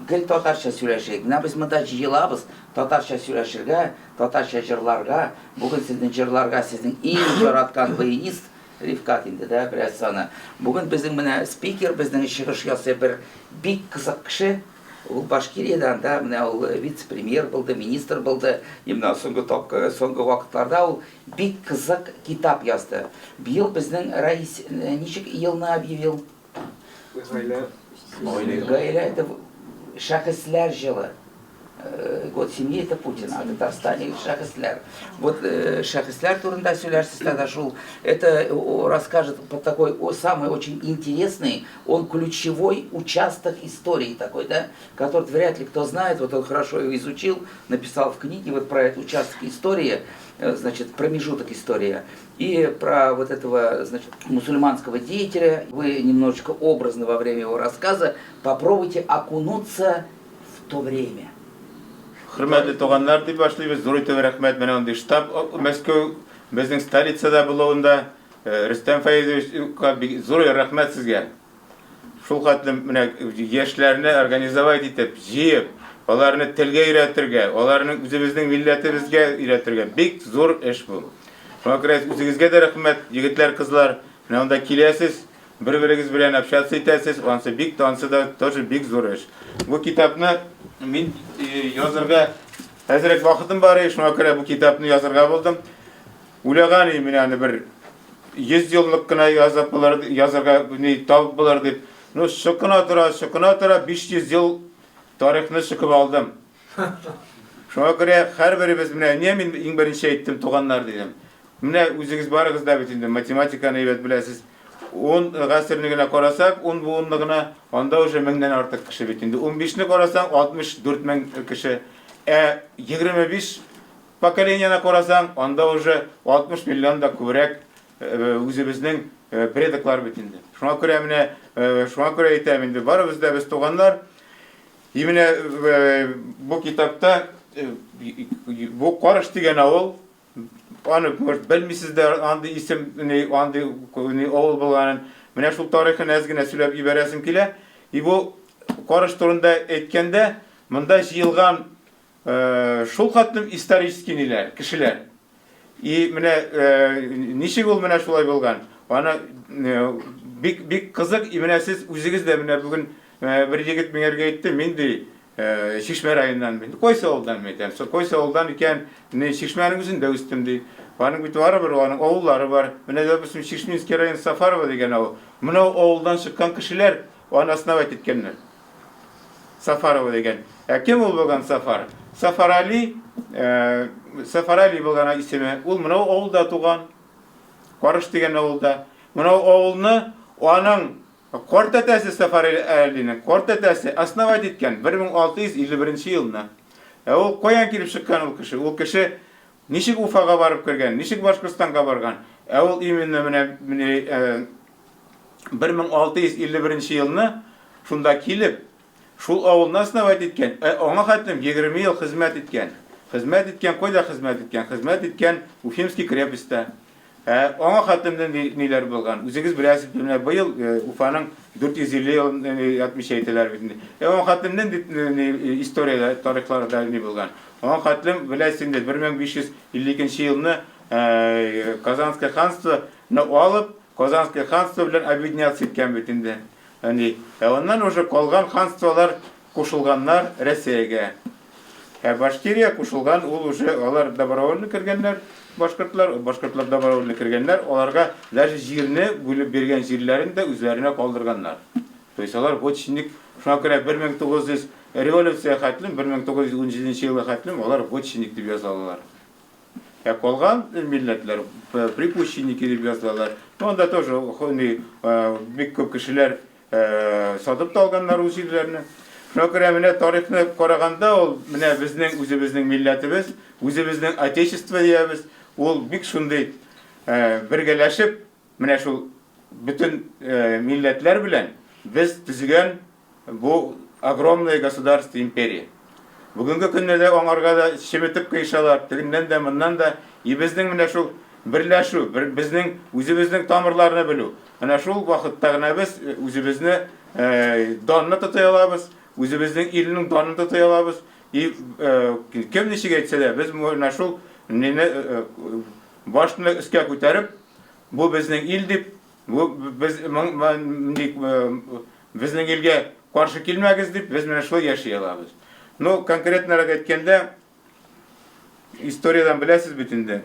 гел татарча сөйләшәйек. Менә без монда җыелабыз татарча сөйләшергә, татарча җырларга. Бүген сезнең җырларга сезнең иң яраткан баянист Рифкат инде дә бераз саны. Бүген безнең менә спикер, безнең чыгыш ясый бер бик кызык кеше. Ул Башкириядан да, менә ул вице-премьер булды, министр булды. Именно соңгы вакытларда ул бик кызык китап язды. Быел безнең рәис ничек елны объявил? Гаилә это шәхесләр җылы. Год семьи это Путин, а в Татарстане шәхесләр. Вот шәхесләр турында сөйләрсез да шул. Это расскажет по такой самый очень интересный, он ключевой участок истории такой, да, который вряд ли кто знает. Вот он хорошо его изучил, написал в книге вот про этот участок истории, значит, промежуток истории. И про вот этого, значит, мусульманского деятеля. Вы немножечко образно во время его рассказа попробуйте окунуться в то время. Hürmetli toğanlar diye başlayırız. Zoruytu ve rahmet bana onday. Штаб Moskva bizning stolitsada bo'lganda Rustam Fayzovich zo'r rahmat sizga. Шул хәтлем менә яшьләрне организовать итеп, җыеп, аларны телгә өйрәтергә, аларның үзебезнең милләтебезгә өйрәтергә бик зур эш бу. Шуңа күрә үзегезгә дә рәхмәт, егетләр, кызлар. Менә анда киләсез, бер-берегез белән общаться итәсез, ансы бик тансы да тоже бик зур эш. Бу китапны мин язарга әзрәк вакытым бар, шуңа күрә бу китапны язарга булдым. Уйлаган идем, менә бер 100 еллык кына язарга табып булар дип. Ну, шукына тора 500 ел тарихны шукып алдым. Шуңа күрә һәрберебез менә мин иң беренче әйттем, туганнар дидем. Менә үзегез барыгыз да бит инде математиканы әйбәт беләсез. 10 гасырны гына карасак, 10 буынны гына, анда уже 1000дән артык кеше бит инде. 15-не карасаң 64 мең кеше. 25 поколенияны карасаң, анда уже 60 миллион да күбрәк үзебезнең предоклар бит инде. Шуңа күрә әйтәм инде, барыбыз да без туганнар. Именно бу китапта бу Карыш дигән авыл, аны белмисез дә, анда исем, анда авыл булганын, менә шул тарихын әз генә сөйләп ибәрәсем килә. Бу Карыш турында әйткәндә, монда җыелган шул хәтлем исторический кешеләр. И менә ничек ул менә шулай булган? Аны бик кызык, менә сез үзегез дә менә бүген бер егет миңәргә әйтте, мин ди Шишмә районыннан бин. Койса авылдан әйтәм. Койса авылдан икән, Шишмәнең үзендә үстем ди. Аның бит барыбер, аның авыллары бар. Менә допустим Шишминский район Сафарова дигән авыл. Менә авылдан чыккан кешеләр аны основать иткәннәр. Сафарова дигән. Кем ул булган Сафар? Сафар Али булган исеме. Ул менә авылда туган. Карыш дигән авылда. Менә авылны аның Кортәтәсе Сафар Алиның Кортәтәсе основать иткән 1651 елда. Ул каян килеп чыккан ул кеше? Ул кеше ничек Уфага барып кергән? Ничек Башкортстанга барган? Ул именно менә 1651 елны шунда килеп, шул авылны основать иткән. Аңа хәтлем 20 ел хезмәт иткән. Хезмәт иткән, кайда хезмәт иткән? Хезмәт иткән Уфимский крепостьтә. Аңа хәтлемдән ниләр булган? Үзегез беләсез, менә быел Уфаның 450 ел әйтмиш әйтәләр бит инде. Аңа хәтлемдән историялар, тарихларда ни булган? Аңа хәтлем беләсез инде 1552 елны Казанское ханство алып, Казанское ханство белән объединяться иткән бит инде. Аннан уже калган ханстволар кушылганнар Россиягә. Башкирия кушылган, ул уже алар добровольно кергәннәр. Башкортлар добровольно кергәннәр, аларга даже җирне бүлеп бергән җирләрен дә үзләренә калдырганнар. То есть алар вотчинник, шуңа күрә 1900 революция хәтлем, 1917 елга хәтлем алар вотчинник дип язалар. Калган милләтләр припущенники дип язалар. Монда тоже бик күп кешеләр сатып алганнар үз җирләрне. Шуңа күрә менә тарихны караганда, ул менә безнең үзебезнең милләтебез, үзебезнең отечество диябез. Ул бик шундый бергәләшеп, менә шул бүтән милләтләр белән без төзегән бу огромное государство, империя. Бүгенге көннәрдә аңарга да шеметеп кыйшалар, тегеннән дә, моннан да, безнең менә шул берләшү, безнең үзебезнең тамырларны белү. Менә шул вакытта гына без үзебезне данны тота алабыз. үзебезнең илнең данын тота алабыз. И кем ничек әйтсә дә, без менә шул нене башны искә күтәреп, бу безнең ил дип, бу безнең илгә каршы килмәгез дип, без менә шул яши алабыз. Ну, конкретнарак әйткәндә, историядән беләсез бит инде.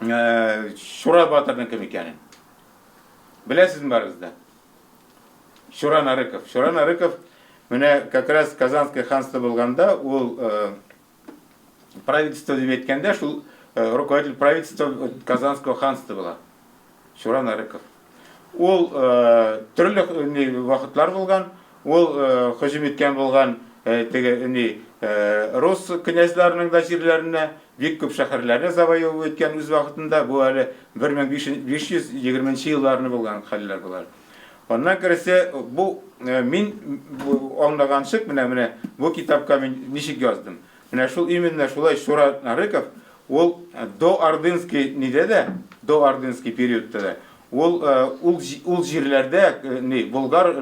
Шура батырның кем икәнен. Беләсезме барыгызда? Шура Нарыков. Шура Нарыков менә как раз Казанское ханство булганда, ул правительство дип әйткәндә, шул руководитель правительства Казанского ханства була. Шура Нарыков. Ул төрле вакытлар булган, ул һөҗүм иткән булган рус князьларының да җирләренә, бик күп шәһәрләрне завоевать иткән үз вакытында, бу әле 1520 елларны булган хәлләр булар. Ondan керсә, бу мин аңлаганчык менә бу китапка мин ничек яздым. Менә шул именно шулай Шура Нарыков, ул доордынский доордынский периодта да, ул җирләрдә, болгар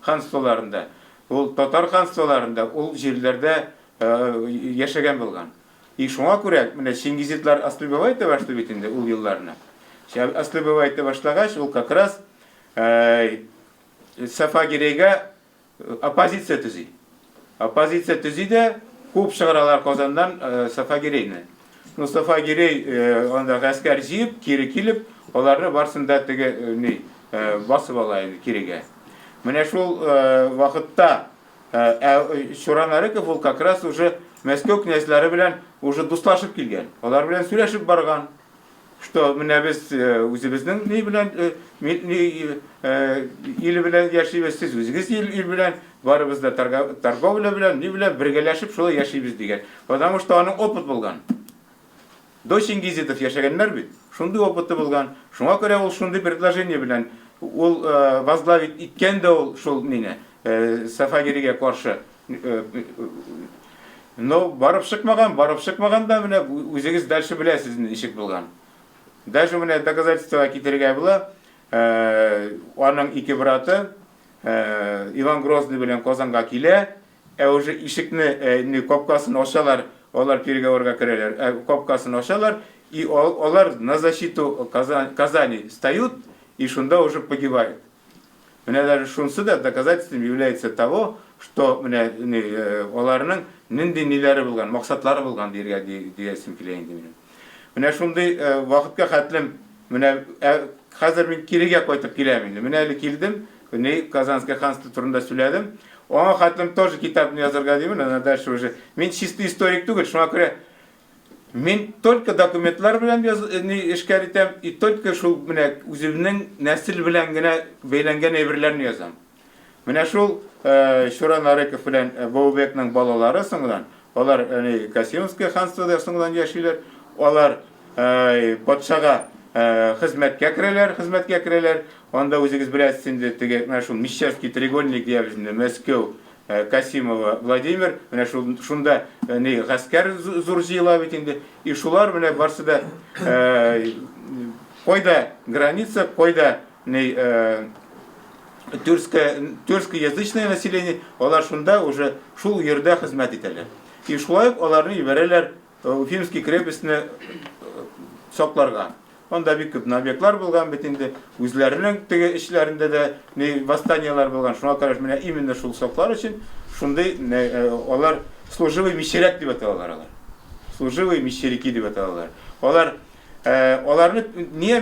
ханстволарында, ул татар ханстволарында, ул җирләрдә яшәгән булган. И шуңа күрә, менә Чингизитлар ослабевать итә башлый бит инде ул елларны. Ослабевать итә башлагач, ул как раз Сафагирейгә оппозиция төзи. Оппозиция төзи дә күп чыгаралар Казандан Сафагирейне. Ну, Сафагирей анда гаскәр җыеп, кире килеп, аларны барсында теге басып ала инде кирегә. Менә шул вакытта Шура Нарыков ул как раз уже Мәскәү князьлары белән уже дуслашып килгән. Алар белән сөйләшеп барган. Что менә без үзебезнең белән ил белән яшибез, сез үзегез ил белән барыбыз да торговля белән, белән бергәләшеп шулай яшибез дигән. Потому что аның опыт булган. До Чингизитов яшәгәннәр бит. Шундый опыты булган. Шуңа күрә ул шундый предложение белән ул возглавить иткән дә ул шул мине Сафагиригә каршы. Но барып чыкмаган да менә үзегез дальше беләсез ничек булган. Даже менә доказательства китергә була. Аның ике браты Иван Грозный белән Казанга килә, уже ишекне капкасын ачалар, алар переговорга керәләр. Капкасын ачалар, и алар на защиту Казани встают, и шунда уже погибают. Менә даже шунсы да доказательством является того, что менә аларның нинди ниләре булган, максатлары булган дигәсем килә инде минем. Менә шундый вакытка хәтлем, менә хәзер мин кирегә кайтып киләм инде. Менә әле килдем, Казанское ханство турында сөйләдем. Аңа хәтлем тоже китапны язарга димин, ана дальше уже. Мин чисто историк түгел, шуңа күрә мин только документлар белән эшкә итәм, и только шул менә үземнең нәсел белән генә бәйләнгән әйберләрне язам. Менә шул Шура Нарыков белән Баубекның балалары соңдан, алар Касимовское ханствода соңдан яшиләр. Алар патшага хезмәткә керәләр. Анда үзегез беләсез инде теге менә шул Мещерский треугольник диябез инде, Мәскәү, Касимова, Владимир, менә шунда гаскәр зур җыела бит инде. И шулар менә барсы да кайда граница, кайда тюркскоязычное население, алар шунда уже шул йөрдә хезмәт итәләр. И шулай аларны ибәрәләр Уфимский крепостьне сакларга. Анда бик күп набеклар булган бит инде, үзләренең теге эшләрендә дә восстаниялар булган. Шуңа караш менә именно шул саклар өчен шундый алар служивый мещеряк дип аталалар. Служивый мещеряки дип аталалар. Аларны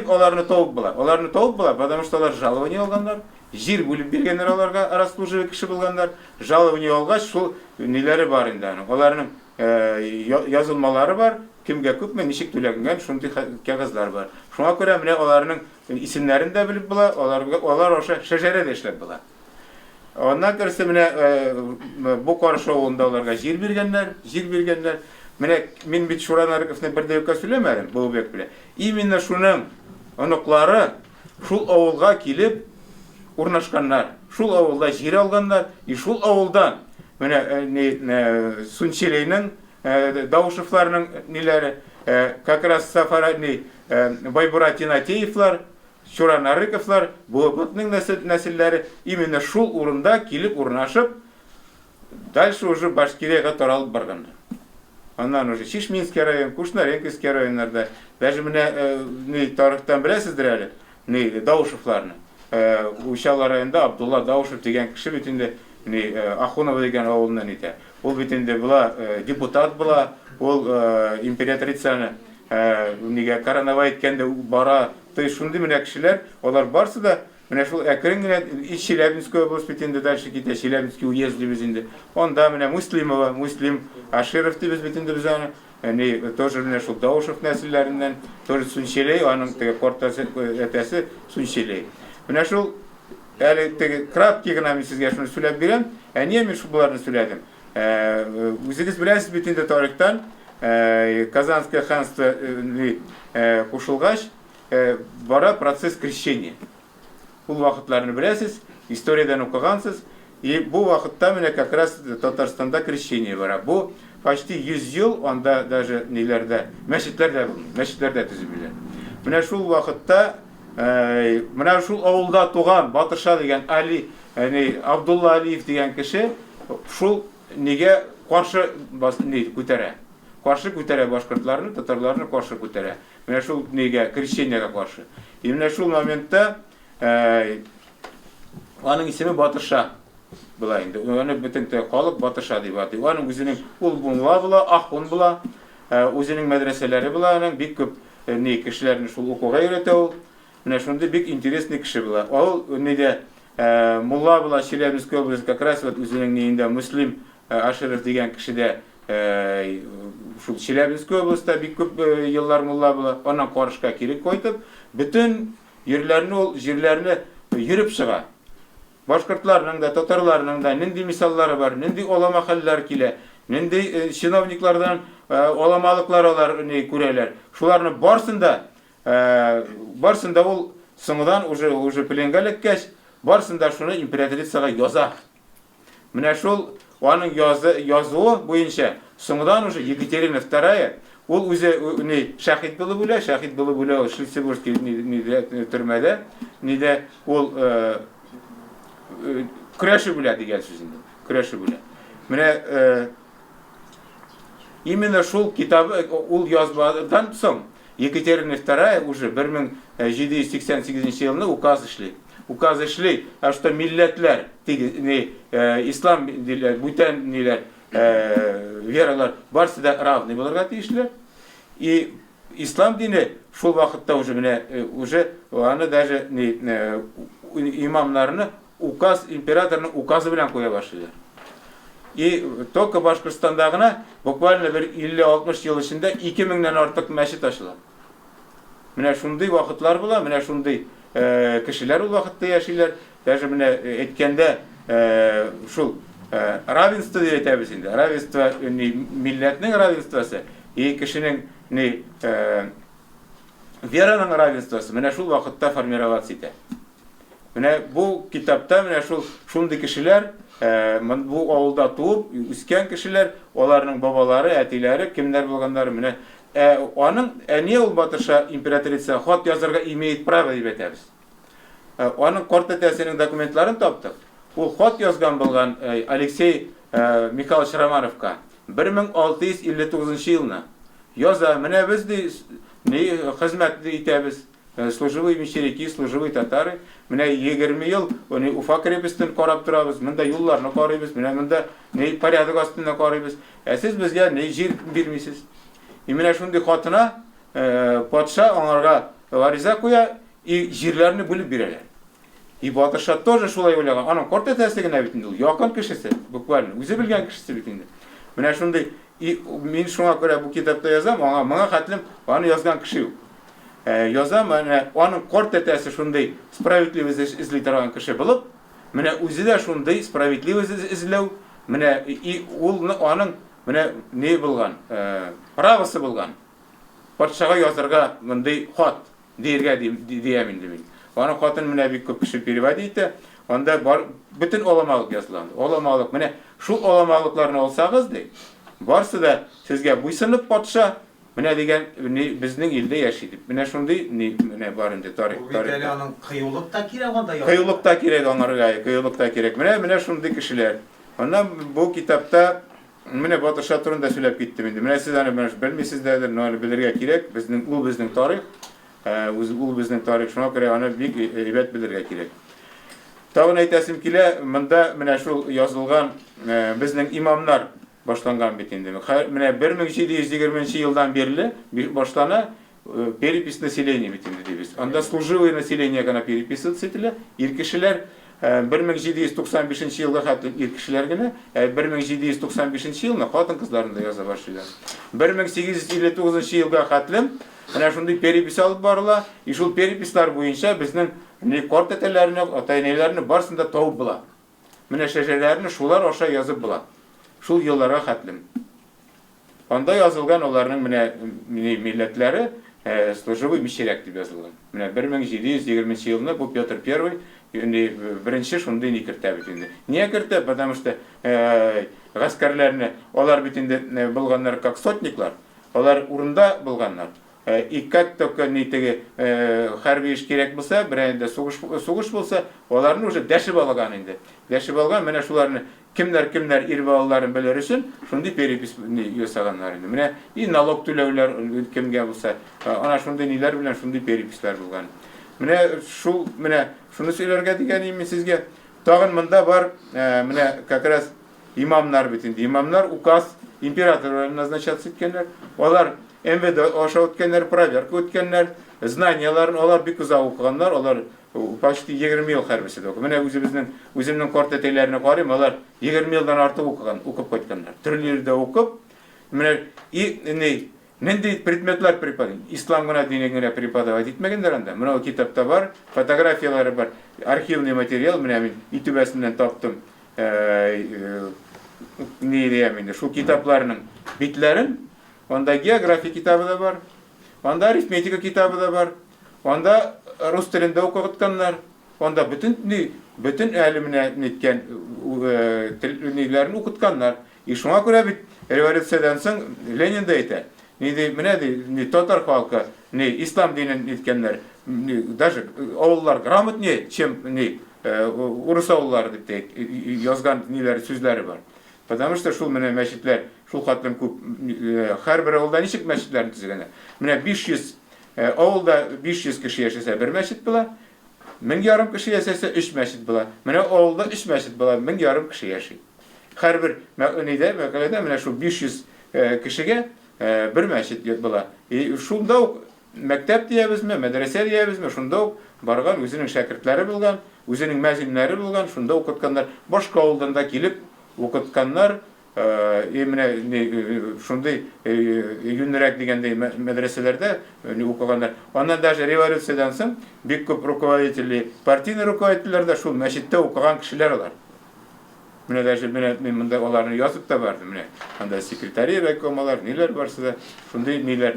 аларны табып була. Аларны табып була, потому что алар жалование алганнар, җир бүлеп биргәннәр аларга, расслуживый кеше булганнар. Жалование алгач шул ниләре бар инде аның. Аларның язылмалары бар, кемгә күпме ничек түләнгән шундый кәгазьләр бар. Шуңа күрә менә аларның исемнәрен дә белеп була, алар аша шәҗәрәдә эшләп була. Оннан керсә менә бу каршы авылында аларга җир биргәннәр. Менә мин бит Шура Нарыковны бер дә юкка сөйләмәдем, Баубек белән. Именно шуның оныклары шул авылга килеп урнашканнар. Шул авылда җир алганнар, и шул авылдан менә Сунчелейның Даушевларның ниләре, как раз Сафарани Байбурат Инатеевлар, Шура Нарыковлар, Баубекның нәселләре именно шул урында килеп урнашып, дальше уже Башкирияга таралып барган. Аннан уже Шишминский район, Кушнаренковский районнарда, даже менә тарихтан беләсездер әле, Даушевларны. Ушал районында Абдулла Даушев дигән кеше бит инде Ахунова дигән авылыннан итә. Ул бит инде була депутат була, ул императрицаны нигә Коронова әйткәндә бара, шундый менә кешеләр, алар барсы да менә шул әкрен генә Челябинская область бит инде дальше китә, Челябинский уезд дибез инде. Онда менә Муслимова, Муслим Аширов дибез бит инде без аны. Тоже менә шул Даушев нәселләреннән, тоже Сунчелей, аның теге кортасы әтәсе Сунчелей. Менә шул әле теге краткий гына мин сезгә шуны сөйләп бирәм, әниә мин шул буларны сөйләдем. Үзегез беләсез бит инде тарихтан, Казанское ханство кушылгач, бара процесс крещения. Ул вакытларны беләсез, историядән укыгансыз, и бу вакытта менә как раз Татарстанда крещение бара. Бу почти 100 ел, анда даже ниләрдә, мәчетләрдә төзелгән. Менә шул вакытта менә шул авылда туган Батырша дигән Али, Абдулла Алиев дигән кеше шул нигә каршы күтәрә. Каршы күтәрә башкортларны, татарларны каршы күтәрә. Менә шул нигә крещениягә каршы. И менә шул моментта аның исеме Батырша була инде. Аны бөтен халык Батырша дип атый. Аның үзенең ул була, Ахун була, үзенең мәдрәсәләре була, аның бик күп кешеләрне шул укуга өйрәтә ул. Менә шундый бик интересный кеше була. Ул нидә мулла була, Челябинская область, как раз вот үзенең нидә Муслим Аширов дигән кешедә шул Челябинская областьта бик күп еллар мулла була. Аннан карышка кирәк кайтып, бөтен җирләрне йөреп чыга. Башкортларның да, татарларның да нинди мисаллары бар, нинди олама хәлләр килә, нинди чиновниклардан оламалыклар алар күрәләр. Шуларны барсында ул соңдан уже пленга эләккәч, барсында шуны императрицага яза. Менә шул аның язуы буенча соңдан уже Екатерина II ул үзе шәһид булып үлә, Шлиссельбургский төрмәдә, ул көрәшеп үлә дигән сүз инде. Көрәшеп үлә. Менә именно шул китабы ул язбадан соң Екатерина II уже 1788 елны указ эшли. Указ эшли, что милләтләр, ислам диләр, бүтән ниләр, вералар барсы да равны булырга тиешләр. И ислам дине шул вакытта уже аны даже имамнарны императорның указы белән куя башлыйлар. И только Башкортстанда гына буквально 50-60 ел эчендә 2000-дән артык мәчет ачыла. Менә шундый вакытлар була, менә шундый кешеләр ул вакытта яшиләр. Даже менә әйткәндә шул равенство дип әйтәбез инде. Равенство милләтнең равенствосы, и кешенең вераның равенствосы менә шул вакытта формироваться итә. Менә бу китапта менә шундый кешеләр, бу авылда туып үскән кешеләр, аларның бабалары, әтиләре, кемнәр булганнары менә аның әни ул Батырша императрица хат язарга имеет право дип әйтәбез. Аның карт әтәсенең документларын таптык. Ул хат язган булган Алексей Михайлович Романовка 1659 елны. Яза, менә без хезмәт итәбез. Служивый мещеряки, служивый татары. Менә 20 ел Уфа крепостен карап торабыз, монда юлларны карыйбыз, менә монда порядок астында карыйбыз. Сез безгә җир бирмисез. И менә шундый хатына патша аңарга гариза куя, и җирләрне бүлеп бирәләр. И Батырша тоже шулай уйлаган. Аның карт әтәсе генә бит инде ул, якын кешесе, буквально, үзе белгән кешесе бит инде. Менә шундый, и мин шуңа күрә бу китапта язам, моңа хәтлем аны язган кеше юк. Язам, аның карт әтәсе шундый справедливость эзли торган кеше булып, менә үзе дә шундый справедливость эзләү, менә и ул аның менә не булган, правосы булган. Патшага язарга мондый хат диергә диям инде мин. Аның хатын менә бик күп кеше перевод итә, анда бар бөтен оламалык язылган. Оламалык, менә шул оламалыкларны алсагыз ди, барсы да сезгә буйсынып патша менә дигән безнең илдә яши дип. Менә шундый менә бар инде тарих. Аның кыюлык та кирәк анда. Кыюлык та кирәк аңарга, кыюлык та кирәк. Менә шундый кешеләр. Ondan bu kitapta mene Batışa turunda söylep gittim indi. Mene siz аны bilmisizdерdir, но bilirge kirek. Bizning tarix, ул bizning tarix şuna göre аны bik ibet bilirge kirek. Tağın aytasım kile, mında mene şu yazılgan bizning imamlar başlangan bit indi. Mene 1720 yıldan beri başlana перепись населения бит indi debиz. Анда служивое население гана переписываться etile. Ir kişiler 1795 yılga hatın ir kişiler gene 1795 yılına hatın kızlarında yaza başladı. 1859 yılga hatlim ana şunday перепись alıp barıla. Şul переписьлар boyunca bizning kort etelerini, ataynelerni barsında tavып bula. Mine şejerlerini şular oşa yazıp bula. Şul yıllara hatlim. Анда yazılgan onların mine milletleri служивый мещеряк deb yazılgan. Mine 1720 yılında bu Петр I birinci şunday ni kirtep indi. Niye kirtep? Потому что гаскарларны олар битинде bulganlar как сотниклар. Олар урында bulganlar. И как только нитеге harbiy iş kerek bolsa, birende suгуш bolsa, оларны уже дәшип алган инде. Дәшип алган, менә шуларны kimler ir балаларын белер өчен шундый перепись ясаганнар инде. Менә и налог түләүләр кемгә булса, ана шундый ниләр белән шундый переписләр булган. Менә шуны сөйләргә дигәнем мин сезгә. Тагын монда бар, менә как раз имамнар бит инде. Имамнар указ императорлар назначаться иткәннәр. Алар МВД аша үткәннәр, проверка үткәннәр, знанияларын алар бик уза укыганнар, алар почти 20 ел хәрбисе дә. Менә үземнең картәтәйләренә карыйм, алар 20 елдан артык укып кайтканнар. Төрләрдә укып, менә и нинди предметлар преподавать, ислам гына динен генә преподавать итмәгәннәр анда. Менә ул китапта бар, фотографиялары бар, архивный материал, менә мин итүбәсеннән таптым. Ни диям инде, шул китапларның битләрен, анда география китабы да бар, анда арифметика китабы да бар, анда рус телендә укытканнар, анда бөтен әлеменә ниткән ниләрне укытканнар. И шуңа күрә бит революциядән соң Ленин да әйтә. Ни татар халкы, ни ислам динен ниткәннәр, даже авыллар грамотнее, чем урыс авыллары дип язган ниләр сүзләре бар. Потому что шул менә мәчетләр, шул хатын күп, һәрбер авылда ничек мәчетләрне төзегәннәр. Менә 500 авылда 500 кеше яшәсә бер мәчет була, 1000 кеше яшәсә 3 мәчет була. Менә авылда 3 мәчет була, 1000 кеше яши. Һәрбер мәкаләдә менә шул 500 кешегә бер мәчет була. И шунда ук мәктәп диябезме, мәдрәсә диябезме, шунда ук барган үзенең шәкертләре булган, үзенең мәзиннәре булган, шунда укытканнар. Башка авылдан да килеп укытканнар. Именно шундай юнрак дигәндәй мәдрәсәләрдә укыганнар. Аннан даже революциядән соң бик күп руководители, партийный руководительләр дә шул мәчеттә укыган кешеләр алар. Менә даже мин монда аларны язып та бардым. Менә анда секретари райкомалар, ниләр барсы да шундай ниләр.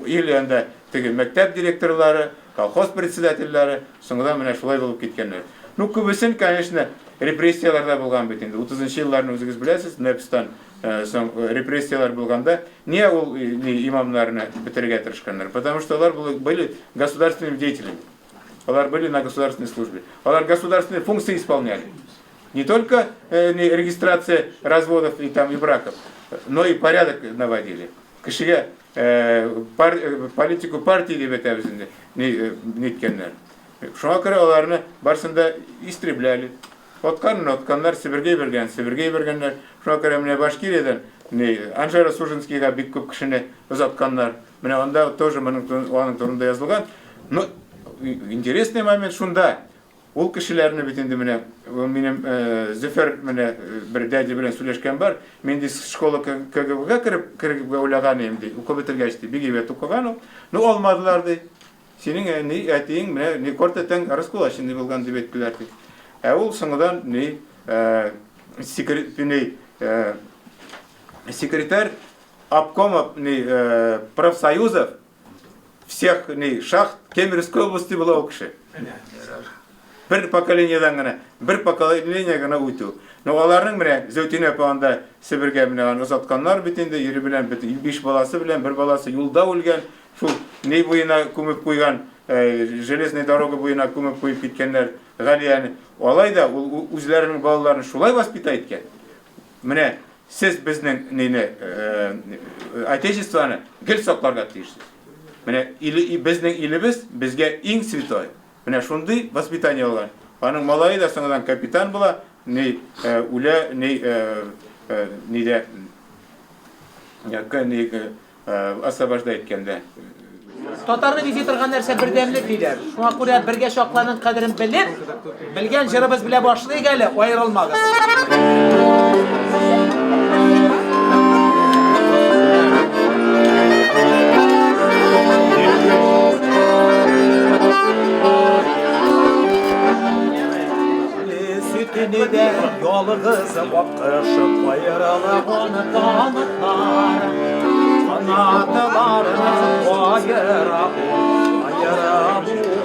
Или анда теге мәктәп директорлары, колхоз председательләре, соңгыда менә шулай булып киткәннәр. Ну, күбесен, конечно, репрессияларда булган бит инде. 30-нчы елларны үзегез беләсез, Нәпстан соң репрессиялар булганда, не ул имамнарны бетергә тырышканнар, потому что алар были государственными деятелями. Алар были на государственной службе. Алар государственные функции исполняли. Не только регистрация разводов и браков, но и порядок наводили. Кешегә политику партии дип әйтәбез инде, ниткәннәр. Шуңа күрә аларны барсында истребляли. Отканнар Сибиргә бергәннәр. Шуңа күрә менә Башкириядән Анжара Сужинскийга бик күп кешене озатканнар. Менә анда тоже аның турында язылган. Но интересный момент шунда. Ул кешеләрне бит инде менә минем Зөфәр менә бер дәди белән сөйләшкән бар. Мин ди школа КГБга кереп уйлаган идем ди. Укып бетергәч ди, бик әйбәт укыган ул. Ну алмадылар ди. Синең әтиң менә ни кортатан раскулашын дип булган дип әйттеләр ди. Ул соңгыдан секретарь обкома профсоюзов всех шахт Кемеровской области была у кеше. Бер поколениедән генә, бер поколение генә үтү. Но аларның менә Зәүтинә анда Сибиргә менә озатканнар бит инде, ире белән 5 баласы белән, бер баласы юлда үлгән. Шул ни буена күмеп куйган, железная дорога буена күмеп куйып киткәннәр. Галияне алай да үзләренең балаларын шулай воспитать иткән. Менә сез безнең нейне отечествоны гел сакларга тиешсез. Менә безнең илебез безгә иң святой. Менә шундый воспитание алган. Аның малае да соңыннан капитан була, ни үлә, нидә освобождает иткәндә. Татарны бизи торган нәрсә бердәмлек диләр. Шуңа күрә бергә шакланың кадерен белеп, белгән җырыбыз белә башлыйк әле, аерылмагыз. Sütünü de yolğızı bakışıp ayrılıp onu tanıtlar. Kanatlarını ayırıp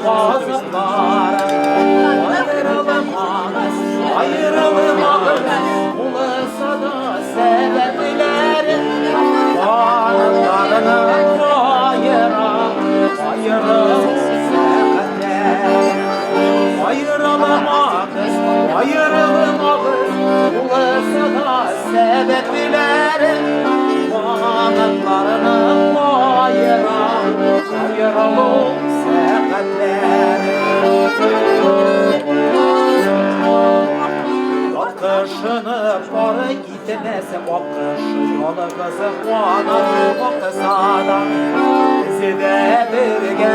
boğazlar. Ayrılmaz olsa da sebepleri. Kanatlarını ayırıp sebepleri. Ayrılmaz olsa da sebepleri. Kanatlarını ayırıp sebepleri. Akışını parı itmese akışı yolu kızı kuanır o kısada. Bizi de birge